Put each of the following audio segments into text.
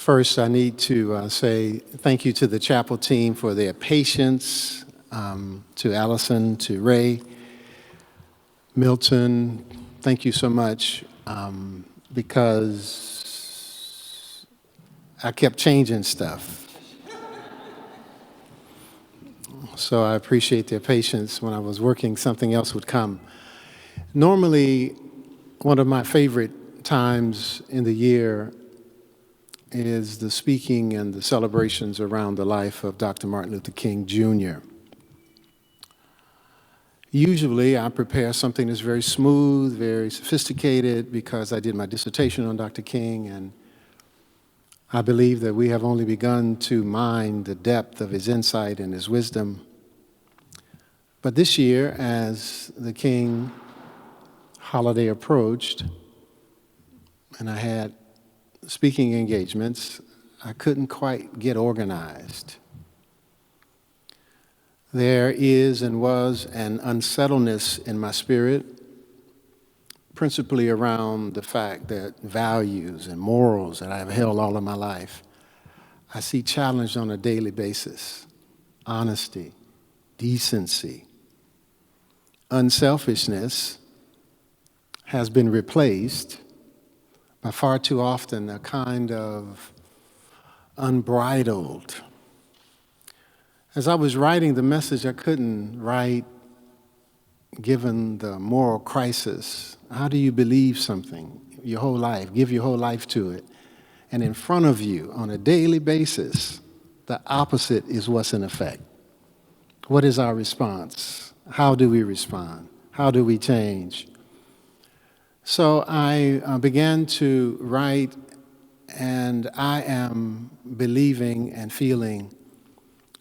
First, I need to say thank you to the chapel team for their patience, to Allison, to Ray, Milton. Thank you so much because I kept changing stuff. So I appreciate their patience. When I was working, something else would come. Normally, one of my favorite times in the year is the speaking and the celebrations around the life of Dr. Martin Luther King, Jr. Usually, I prepare something that's very smooth, very sophisticated, because I did my dissertation on Dr. King, and I believe that we have only begun to mine the depth of his insight and his wisdom. But this year, as the King holiday approached, and I had speaking engagements, I couldn't quite get organized. There is and was an unsettledness in my spirit, principally around the fact that values and morals that I've held all of my life, I see challenged on a daily basis. Honesty, decency, unselfishness has been replaced by far too often a kind of unbridled. As I was writing the message, I couldn't write, given the moral crisis. How do you believe something your whole life, give your whole life to it, and in front of you on a daily basis, the opposite is what's in effect? What is our response? How do we respond? How do we change? So I began to write, and I am believing and feeling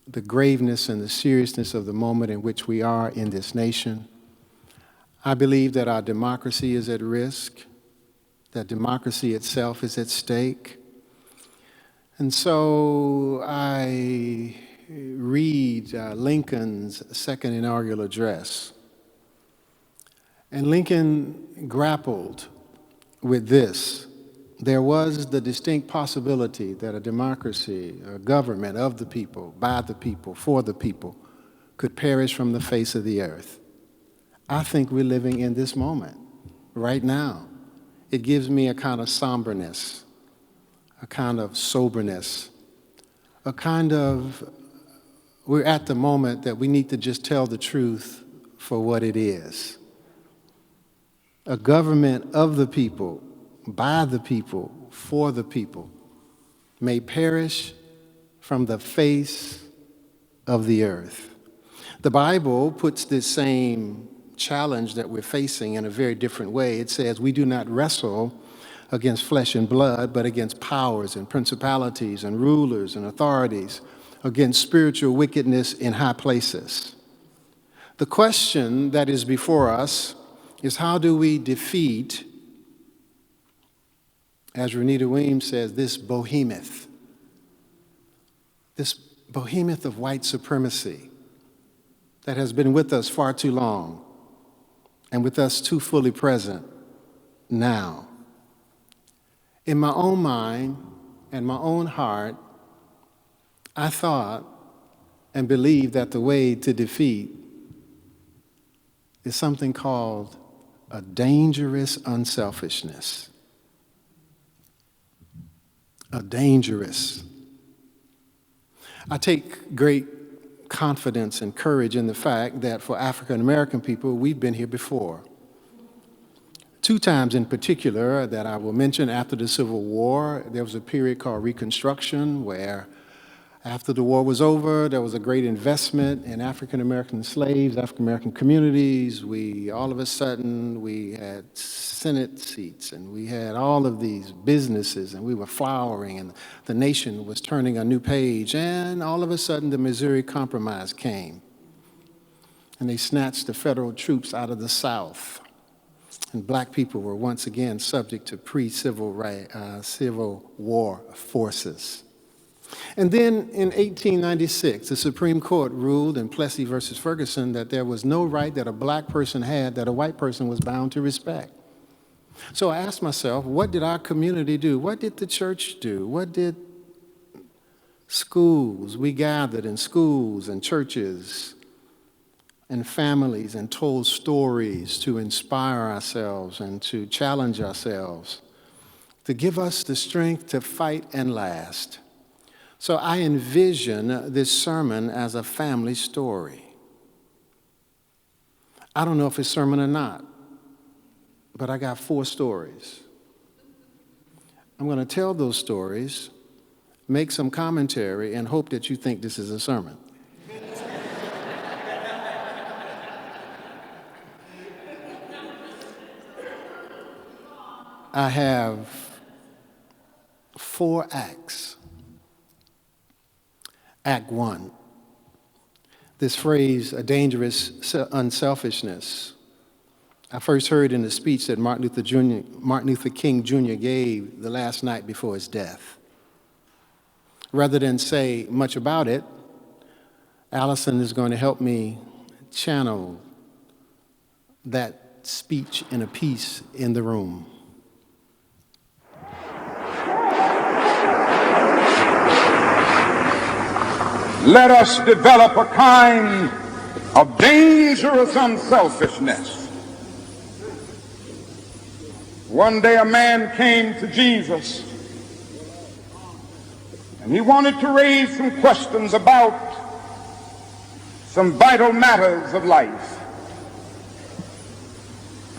the graveness and the seriousness of the moment in which we are in this nation. I believe that our democracy is at risk, that democracy itself is at stake. And so I read Lincoln's second inaugural address. And Lincoln grappled with this. There was the distinct possibility that a democracy, a government of the people, by the people, for the people, could perish from the face of the earth. I think we're living in this moment, right now. It gives me a kind of somberness, a kind of soberness, a kind of, we're at the moment that we need to just tell the truth for what it is. A government of the people, by the people, for the people, may perish from the face of the earth. The Bible puts this same challenge that we're facing in a very different way. It says, we do not wrestle against flesh and blood, but against powers and principalities and rulers and authorities, against spiritual wickedness in high places. The question that is before us is, how do we defeat, as Renita Weems says, this behemoth of white supremacy that has been with us far too long and with us too fully present now. In my own mind and my own heart, I thought and believed that the way to defeat is something called a dangerous unselfishness. A dangerous. I take great confidence and courage in the fact that for African American people, we've been here before. Two times in particular that I will mention. After the Civil War, there was a period called Reconstruction where after the war was over, there was a great investment in African American slaves, African American communities. All of a sudden, we had Senate seats, and we had all of these businesses, and we were flowering, and the nation was turning a new page. And all of a sudden, the Missouri Compromise came, and they snatched the federal troops out of the South. And black people were once again subject to Civil War forces. And then in 1896, the Supreme Court ruled in Plessy versus Ferguson that there was no right that a black person had that a white person was bound to respect. So I asked myself, what did our community do? What did the church do? What did Schools, we gathered in schools and churches and families and told stories to inspire ourselves and to challenge ourselves, to give us the strength to fight and last. So I envision this sermon as a family story. I don't know if it's sermon or not, but I got 4 stories. I'm going to tell those stories, make some commentary, and hope that you think this is a sermon. I have 4 acts. Act 1. This phrase, a dangerous unselfishness, I first heard in the speech that Martin Luther King Jr. gave the last night before his death. Rather than say much about it, Allison is going to help me channel that speech in a piece in the room. Let us develop a kind of dangerous unselfishness. One day a man came to Jesus and he wanted to raise some questions about some vital matters of life.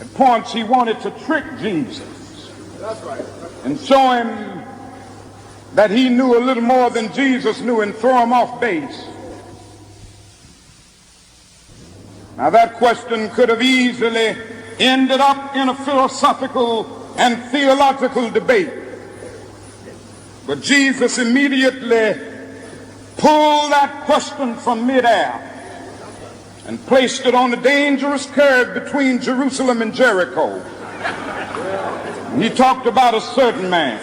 At points he wanted to trick Jesus and show him that he knew a little more than Jesus knew and throw him off base. Now that question could have easily ended up in a philosophical and theological debate. But Jesus immediately pulled that question from midair and placed it on the dangerous curve between Jerusalem and Jericho. And he talked about a certain man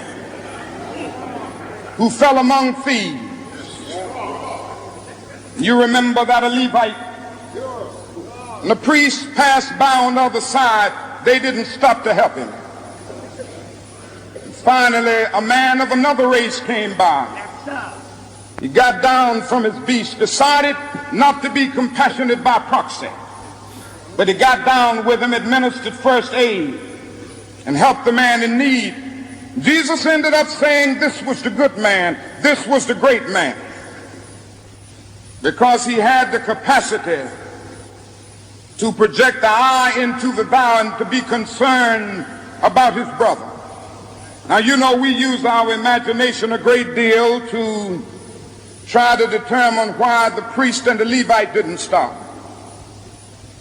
who fell among thieves. You remember that a Levite, and the priest passed by on the other side, they didn't stop to help him. And finally, a man of another race came by. He got down from his beast, decided not to be compassionate by proxy, but he got down with him, administered first aid, and helped the man in need. Jesus ended up saying this was the good man, this was the great man, because he had the capacity to project the eye into the thou and to be concerned about his brother. Now, you know, we use our imagination a great deal to try to determine why the priest and the Levite didn't stop.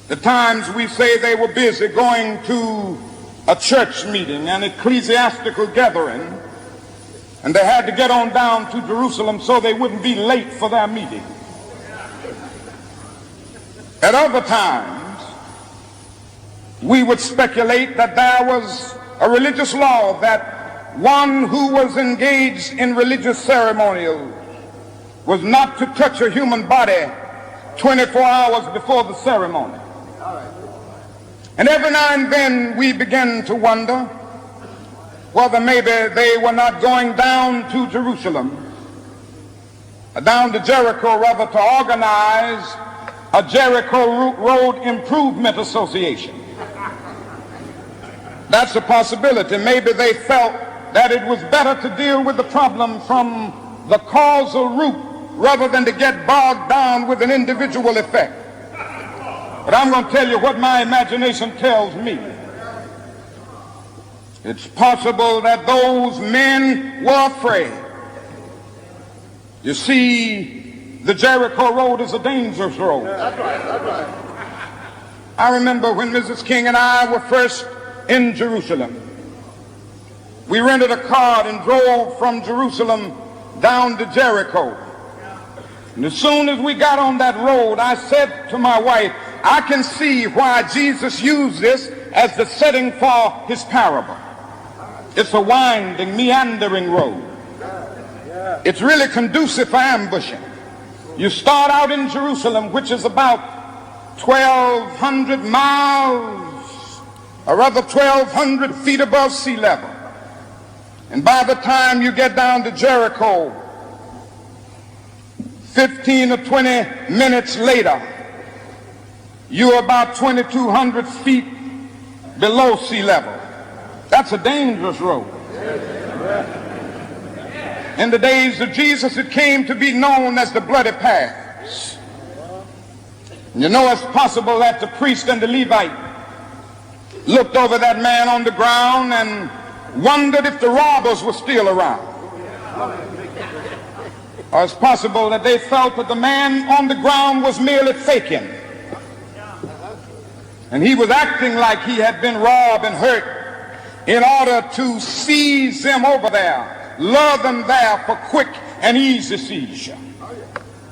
The times we say they were busy going to a church meeting, an ecclesiastical gathering, and they had to get on down to Jerusalem so they wouldn't be late for their meeting. At other times, we would speculate that there was a religious law that one who was engaged in religious ceremonial was not to touch a human body 24 hours before the ceremony. And every now and then we begin to wonder whether maybe they were not going down to Jerusalem, down to Jericho rather, to organize a Jericho Road Improvement Association. That's a possibility. Maybe they felt that it was better to deal with the problem from the causal root rather than to get bogged down with an individual effect. But I'm going to tell you what my imagination tells me. It's possible that those men were afraid. You see, the Jericho Road is a dangerous road. That's right. I remember when Mrs. King and I were first in Jerusalem. We rented a car and drove from Jerusalem down to Jericho. And as soon as we got on that road, I said to my wife, I can see why Jesus used this as the setting for his parable. It's a winding, meandering road. It's really conducive for ambushing. You start out in Jerusalem, which is about 1,200 miles, or rather 1,200 feet above sea level. And by the time you get down to Jericho, 15 or 20 minutes later, you're about 2,200 feet below sea level. That's a dangerous road. In the days of Jesus, it came to be known as the bloody paths. You know, it's possible that the priest and the Levite looked over that man on the ground and wondered if the robbers were still around. Or it's possible that they felt that the man on the ground was merely faking. And he was acting like he had been robbed and hurt in order to seize them over there, lure them there for quick and easy seizure.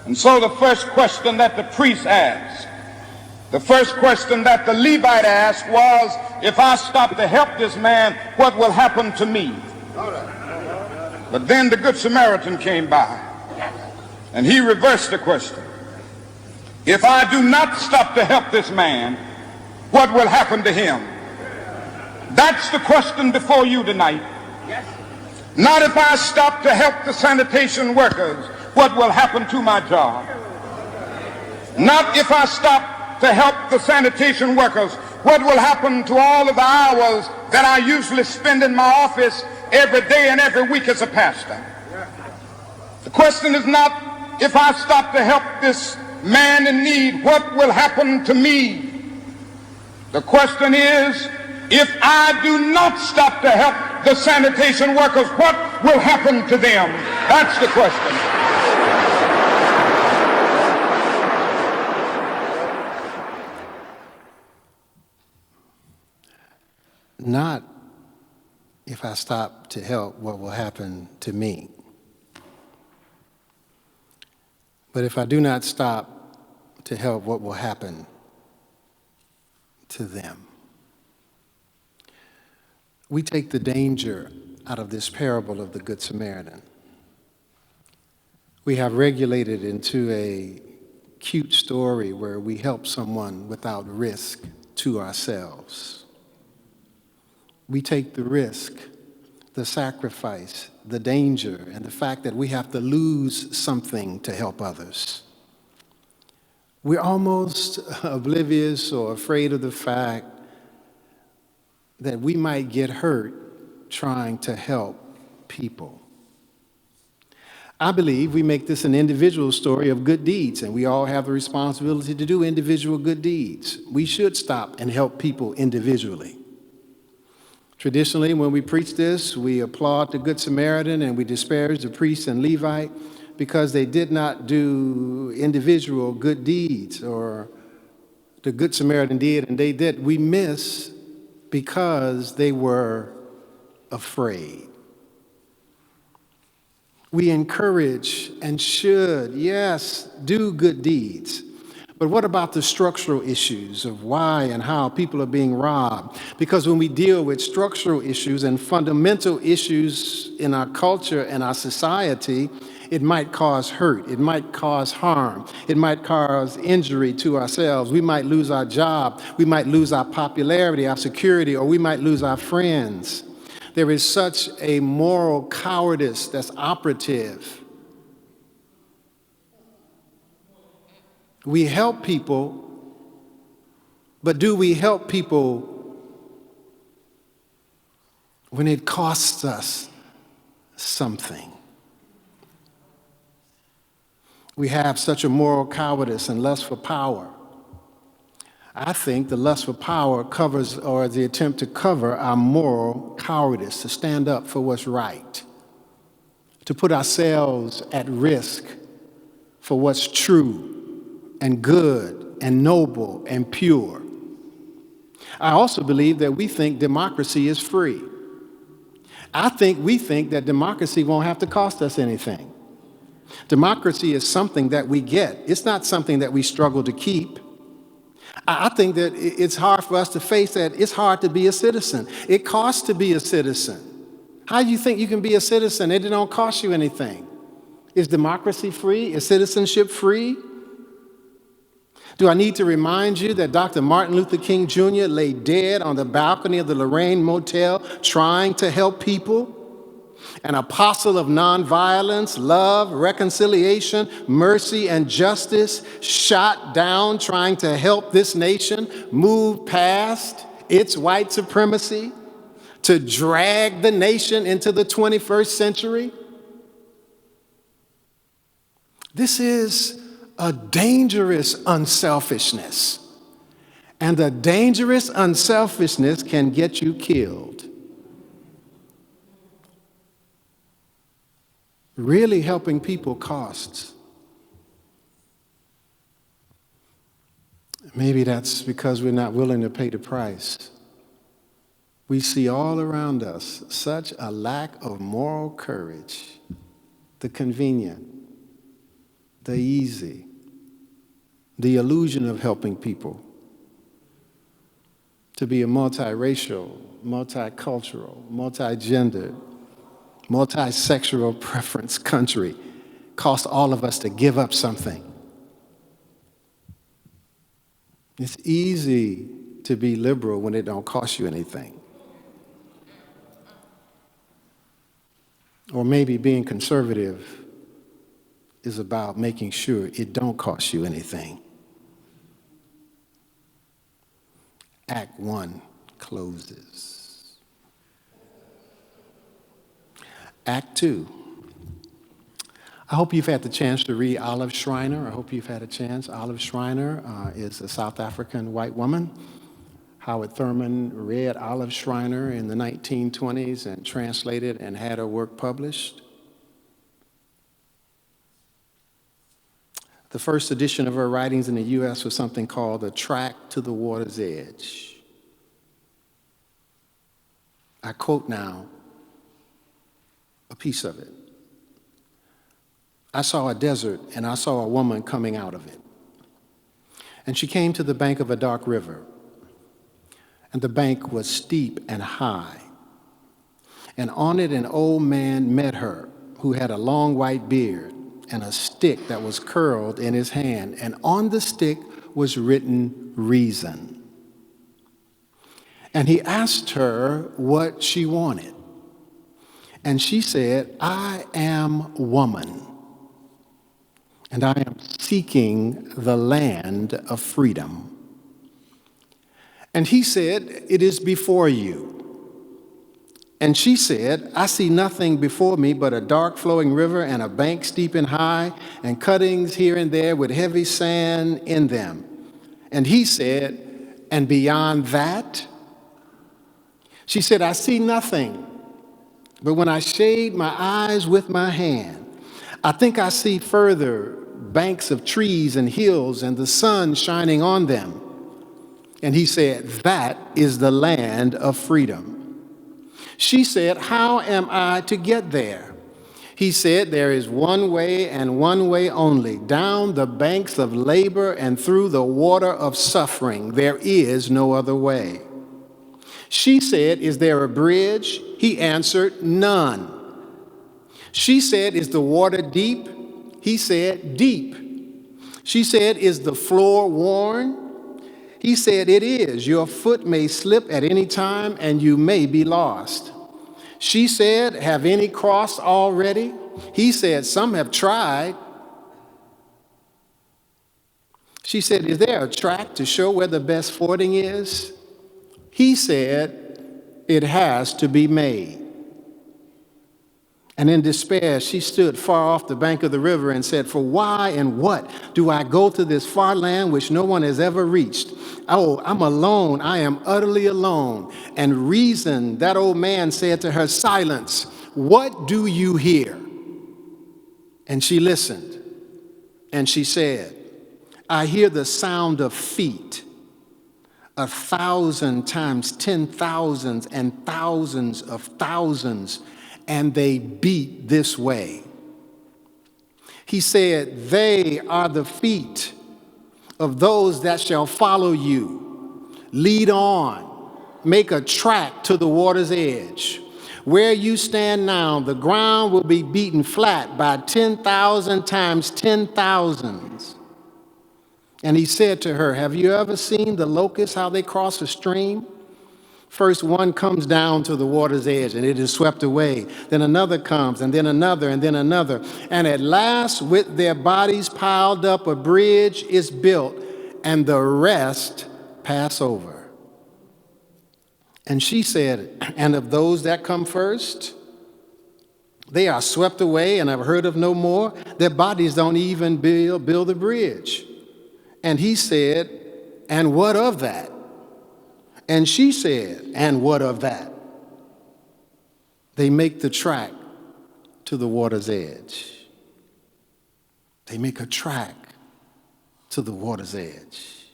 And so the first question that the priest asked, the first question that the Levite asked was, if I stop to help this man, what will happen to me? But then the Good Samaritan came by, and he reversed the question. If I do not stop to help this man, what will happen to him? That's the question before you tonight. Not if I stop to help the sanitation workers, what will happen to my job? Not if I stop to help the sanitation workers, what will happen to all of the hours that I usually spend in my office every day and every week as a pastor? The question is not if I stop to help this man in need, what will happen to me? The question is, if I do not stop to help the sanitation workers, what will happen to them? That's the question. Not if I stop to help, what will happen to me? But if I do not stop to help, what will happen to them? We take the danger out of this parable of the Good Samaritan. We have regulated into a cute story where we help someone without risk to ourselves. We take the risk, the sacrifice, the danger, and the fact that we have to lose something to help others. We're almost oblivious or afraid of the fact that we might get hurt trying to help people. I believe we make this an individual story of good deeds, and we all have the responsibility to do individual good deeds. We should stop and help people individually. Traditionally, when we preach this, we applaud the Good Samaritan and we disparage the priest and Levite because they did not do individual good deeds, or the Good Samaritan did and they did. We miss because they were afraid. We encourage and should, yes, do good deeds. But what about the structural issues of why and how people are being robbed? Because when we deal with structural issues and fundamental issues in our culture and our society, it might cause hurt, it might cause harm, it might cause injury to ourselves. We might lose our job, we might lose our popularity, our security, or we might lose our friends. There is such a moral cowardice that's operative. We help people, but do we help people when it costs us something? We have such a moral cowardice and lust for power. I think the lust for power covers, or the attempt to cover, our moral cowardice, to stand up for what's right, to put ourselves at risk for what's true and good and noble and pure. I also believe that we think democracy is free. We think that democracy won't have to cost us anything. Democracy is something that we get. It's not something that we struggle to keep. I think that it's hard for us to face that it's hard to be a citizen. It costs to be a citizen. How do you think you can be a citizen? It don't cost you anything. Is democracy free? Is citizenship free? Do I need to remind you that Dr. Martin Luther King Jr. lay dead on the balcony of the Lorraine Motel trying to help people? an apostle of nonviolence, love, reconciliation, mercy, and justice, shot down trying to help this nation move past its white supremacy, to drag the nation into the 21st century. This is a dangerous unselfishness. And a dangerous unselfishness can get you killed. Really helping people costs. Maybe that's because we're not willing to pay the price. We see all around us such a lack of moral courage, the convenient, the easy, the illusion of helping people. To be a multiracial, multicultural, multigendered, multisexual preference country costs all of us to give up something. It's easy to be liberal when it don't cost you anything. Or maybe being conservative is about making sure it don't cost you anything. Act 1 closes. Act 2. I hope you've had the chance to read Olive Schreiner. I hope you've had a chance. Olive Schreiner is a South African white woman. Howard Thurman read Olive Schreiner in the 1920s and translated and had her work published. The first edition of her writings in the U.S. was something called A Track to the Water's Edge. I quote now a piece of it. I saw a desert and I saw a woman coming out of it. And she came to the bank of a dark river. And the bank was steep and high. And on it an old man met her who had a long white beard and a stick that was curled in his hand, and on the stick was written reason. And he asked her what she wanted. And she said, I am woman, and I am seeking the land of freedom. And he said, it is before you. And she said, I see nothing before me but a dark flowing river and a bank steep and high and cuttings here and there with heavy sand in them. And he said, and beyond that? She said, I see nothing. But when I shade my eyes with my hand, I think I see further banks of trees and hills and the sun shining on them. And he said, that is the land of freedom. She said, how am I to get there? He said, there is one way and one way only, down the banks of labor and through the water of suffering. There is no other way. She said, is there a bridge? He answered, none. She said, is the water deep? He said, deep. She said, is the floor worn? He said, it is. Your foot may slip at any time and you may be lost. She said, have any crossed already? He said, some have tried. She said, is there a track to show where the best fording is? He said, it has to be made. And in despair, she stood far off the bank of the river and said, for why and what do I go to this far land which no one has ever reached? Oh, I'm alone. I am utterly alone. And reason, that old man said to her, silence. What do you hear? And she listened. And she said, I hear the sound of feet, 1,000 times 10,000s and thousands of thousands, and they beat this way. He said, they are the feet of those that shall follow you. Lead on, make a track to the water's edge. Where you stand now, the ground will be beaten flat by 10,000 times 10,000s. And he said to her, have you ever seen the locusts, how they cross a stream? First one comes down to the water's edge and it is swept away. Then another comes, and then another, and then another. And at last, with their bodies piled up, a bridge is built, and the rest pass over. And she said, and of those that come first, they are swept away and I've heard of no more. Their bodies don't even build the bridge. And he said, and what of that? And she said, and what of that? They make the track to the water's edge. They make a track to the water's edge.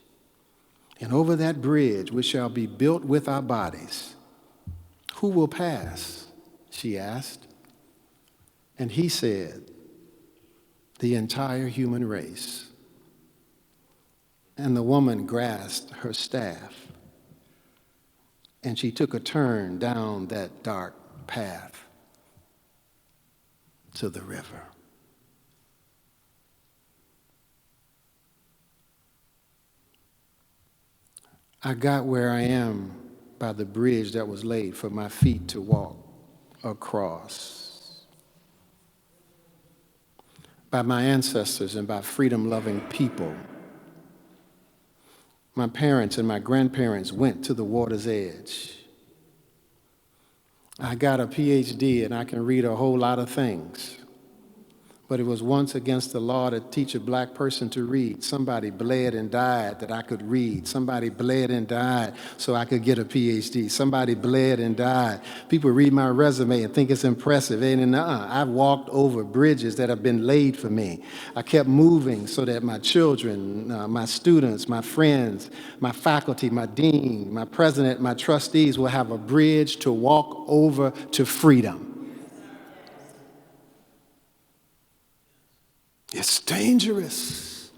And over that bridge, which shall be built with our bodies, who will pass? She asked. And he said, the entire human race. And the woman grasped her staff, and she took a turn down that dark path to the river. I got where I am by the bridge that was laid for my feet to walk across. By my ancestors and by freedom-loving people. My parents and my grandparents went to the water's edge. I got a PhD and I can read a whole lot of things. But it was once against the law to teach a black person to read. Somebody bled and died that I could read. Somebody bled and died so I could get a PhD. Somebody bled and died. People read my resume and think it's impressive. And I've walked over bridges that have been laid for me. I kept moving so that my children, my students, my friends, my faculty, my dean, my president, my trustees will have a bridge to walk over to freedom. It's dangerous.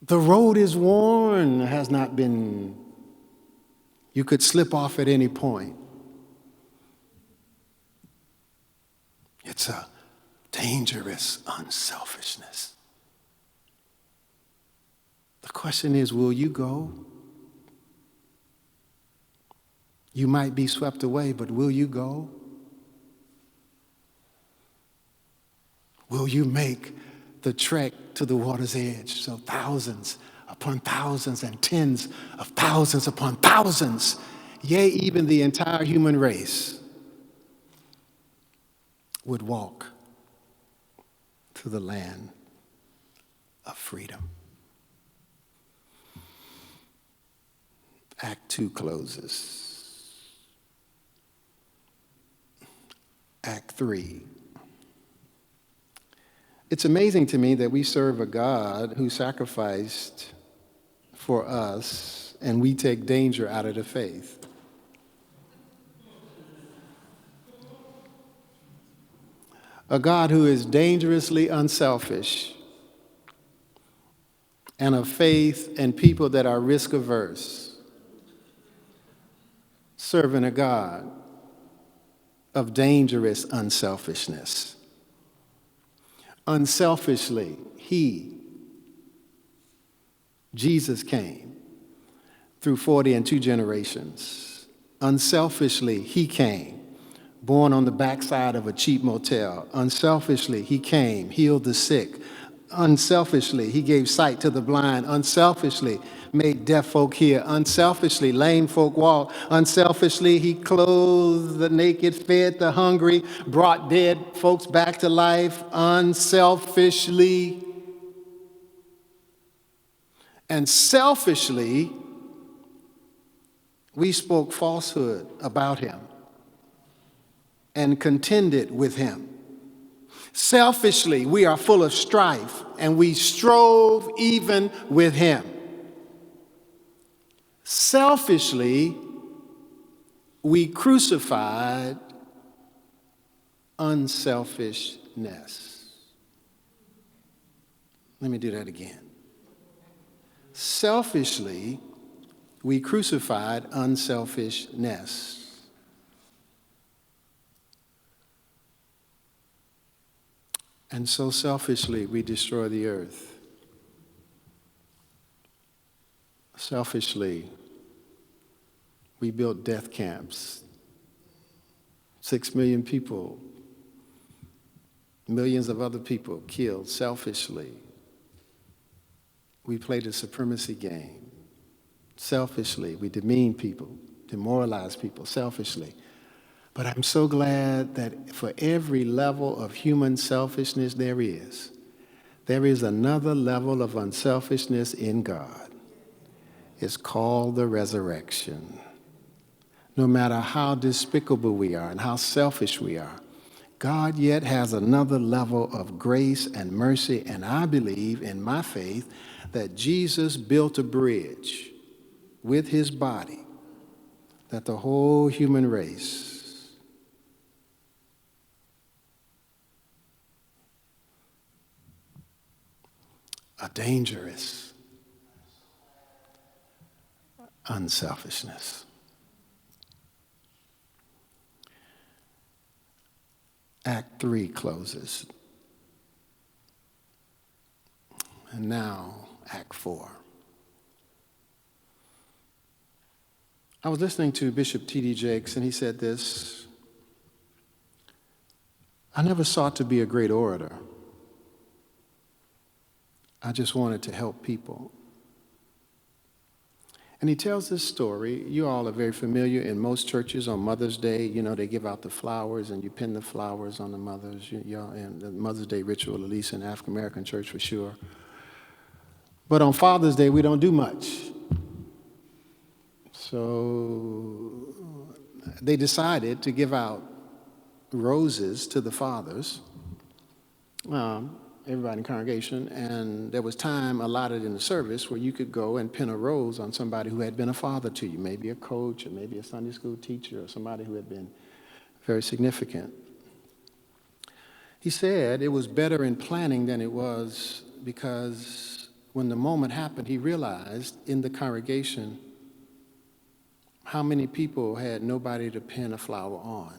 The road is worn, has not been, you could slip off at any point. It's a dangerous unselfishness. The question is, will you go? You might be swept away, but will you go? Will you make the trek to the water's edge so thousands upon thousands and tens of thousands upon thousands, yea, even the entire human race, would walk to the land of freedom? Act 2 closes. Act 3. It's amazing to me that we serve a God who sacrificed for us, and we take danger out of the faith. A God who is dangerously unselfish, and of faith and people that are risk averse, serving a God of dangerous unselfishness. Unselfishly, Jesus came through 40 and 2 generations. Unselfishly, he came, born on the backside of a cheap motel. Unselfishly, he came, healed the sick. Unselfishly, he gave sight to the blind. Unselfishly, made deaf folk hear. Unselfishly, lame folk walk. Unselfishly, he clothed the naked, fed the hungry, brought dead folks back to life. Unselfishly. And selfishly, we spoke falsehood about him and contended with him. Selfishly, we are full of strife, and we strove even with him. Selfishly, we crucified unselfishness. Let me do that again. Selfishly, we crucified unselfishness. And so selfishly, we destroy the earth. Selfishly, we built death camps. 6 million people, millions of other people killed selfishly. We played a supremacy game. Selfishly, we demean people, demoralize people selfishly. But I'm so glad that for every level of human selfishness there is another level of unselfishness in God. It's called the resurrection. No matter how despicable we are and how selfish we are, God yet has another level of grace and mercy, and I believe in my faith that Jesus built a bridge with his body that the whole human race a dangerous unselfishness. Act 3 closes. And now, Act 4. I was listening to Bishop T.D. Jakes, and he said this: I never sought to be a great orator. I just wanted to help people. And he tells this story. You all are very familiar. In most churches on Mother's Day, they give out the flowers and you pin the flowers on the mothers. And the Mother's Day ritual, at least in African American church for sure. But on Father's Day, we don't do much. So they decided to give out roses to the fathers, everybody in the congregation, and there was time allotted in the service where you could go and pin a rose on somebody who had been a father to you, maybe a coach or maybe a Sunday school teacher or somebody who had been very significant. He said it was better in planning than it was because when the moment happened, he realized in the congregation how many people had nobody to pin a flower on.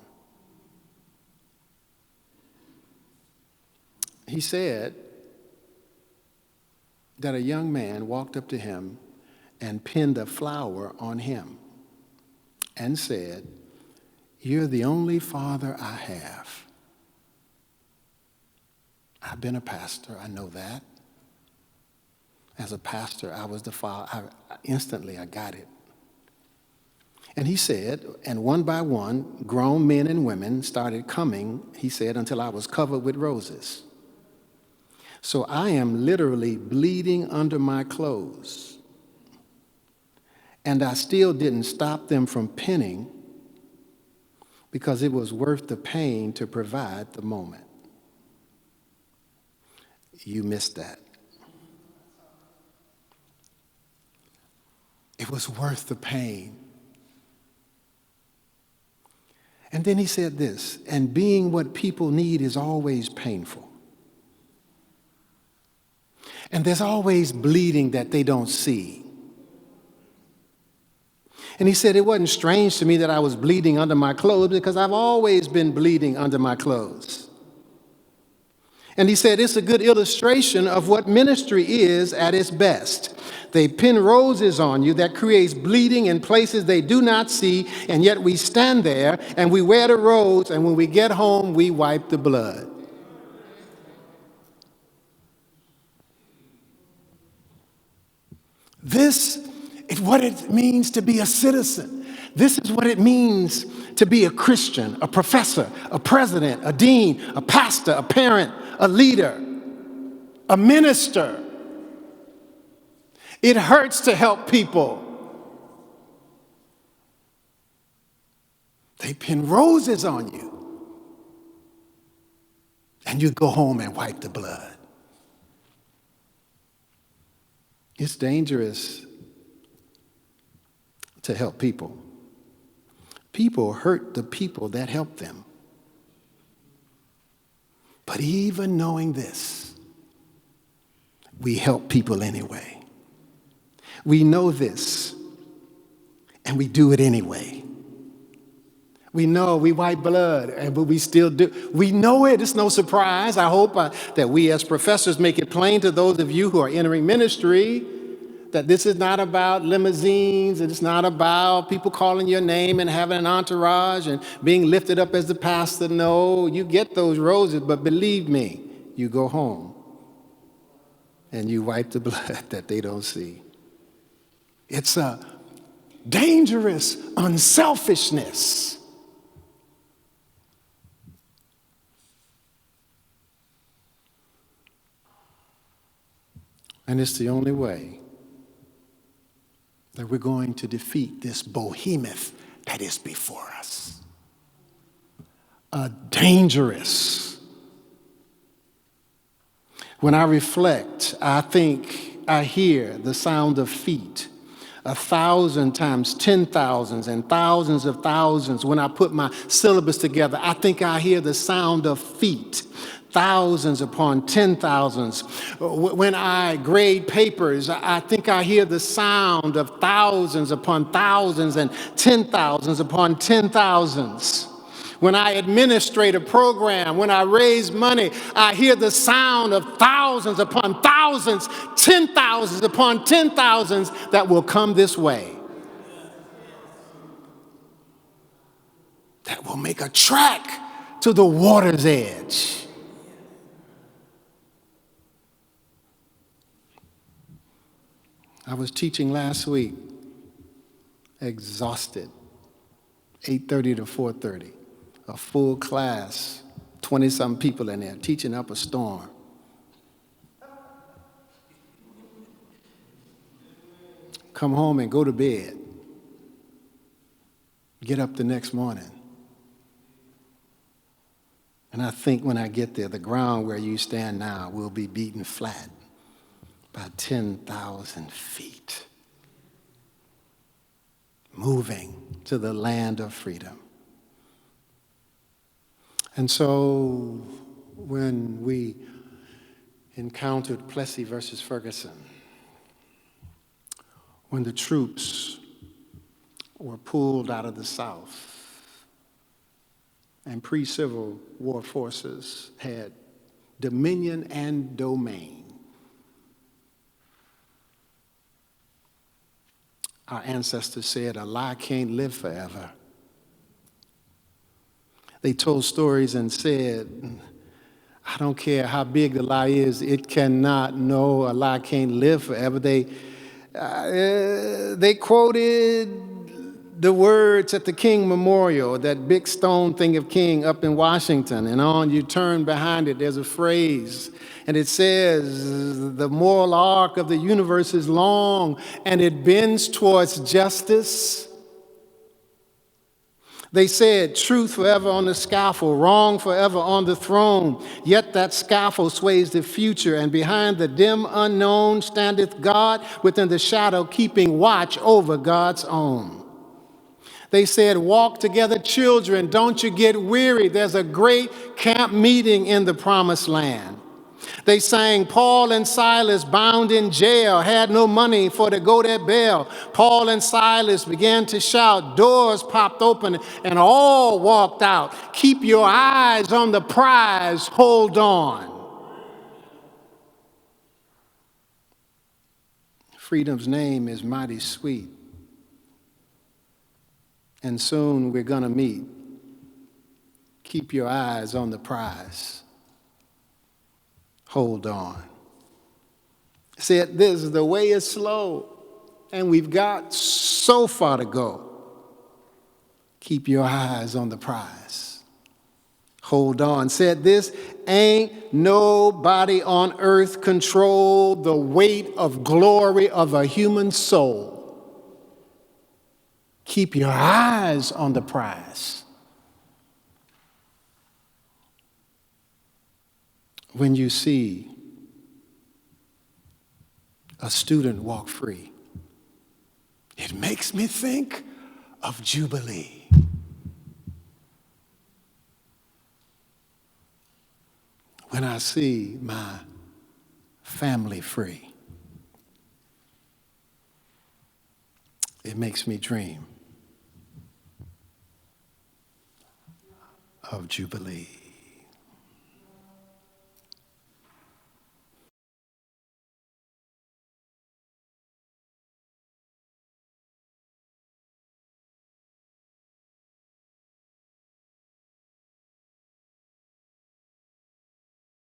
He said that a young man walked up to him and pinned a flower on him and said, "You're the only father I have." I've been a pastor, I know that. As a pastor, I was the father. Instantly, I got it. And he said, and one by one, grown men and women started coming, he said, until I was covered with roses. So I am literally bleeding under my clothes. And I still didn't stop them from pinning because it was worth the pain to provide the moment. You missed that. It was worth the pain. And then he said this, and being what people need is always painful. And there's always bleeding that they don't see. And he said it wasn't strange to me that I was bleeding under my clothes because I've always been bleeding under my clothes. And he said it's a good illustration of what ministry is at its best. They pin roses on you that creates bleeding in places they do not see, and yet we stand there and we wear the rose, and when we get home, we wipe the blood. This is what it means to be a citizen. This is what it means to be a Christian, a professor, a president, a dean, a pastor, a parent, a leader, a minister. It hurts to help people. They pin roses on you, and you go home and wipe the blood. It's dangerous to help people. People hurt the people that help them. But even knowing this, we help people anyway. We know this, and we do it anyway. We know we wipe blood, but we still do. We know it. It's no surprise. I hope that we as professors make it plain to those of you who are entering ministry That this is not about limousines, and it's not about people calling your name and having an entourage and being lifted up as the pastor. No, you get those roses, but believe me, you go home and you wipe the blood that they don't see. It's a dangerous unselfishness. And it's the only way that we're going to defeat this behemoth that is before us. A dangerous. When I reflect, I think I hear the sound of feet 1,000 times 10,000s and thousands of thousands. When I put my syllabus together, I think I hear the sound of feet. Thousands upon 10,000s. When I grade papers, I think I hear the sound of thousands upon thousands and 10,000s upon 10,000s. When I administrate a program, when I raise money, I hear the sound of thousands upon thousands, 10,000s upon 10,000s that will come this way. That will make a track to the water's edge. I was teaching last week, exhausted, 8:30 to 4:30, a full class, 20-some people in there, teaching up a storm. Come home and go to bed. Get up the next morning. And I think when I get there, the ground where you stand now will be beaten flat by 10,000 feet, moving to the land of freedom. And so when we encountered Plessy versus Ferguson, when the troops were pulled out of the South and pre-Civil War forces had dominion and domain, our ancestors said, a lie can't live forever. They told stories and said, I don't care how big the lie is, it cannot, no, a lie can't live forever. They quoted the words at the King Memorial, that big stone thing of King up in Washington, and on you turn behind it, there's a phrase, and it says, the moral arc of the universe is long, and it bends towards justice. They said, truth forever on the scaffold, wrong forever on the throne. Yet that scaffold sways the future, and behind the dim unknown standeth God, within the shadow keeping watch over God's own. They said, walk together, children, don't you get weary. There's a great camp meeting in the promised land. They sang, Paul and Silas bound in jail, had no money for to go their bail. Paul and Silas began to shout, doors popped open, and all walked out. Keep your eyes on the prize, hold on. Freedom's name is mighty sweet. And soon we're going to meet. Keep your eyes on the prize. Hold on. Said this, the way is slow, and we've got so far to go. Keep your eyes on the prize. Hold on. Said this, ain't nobody on earth control the weight of glory of a human soul. Keep your eyes on the prize. When you see a student walk free, it makes me think of Jubilee. When I see my family free, it makes me dream of Jubilee.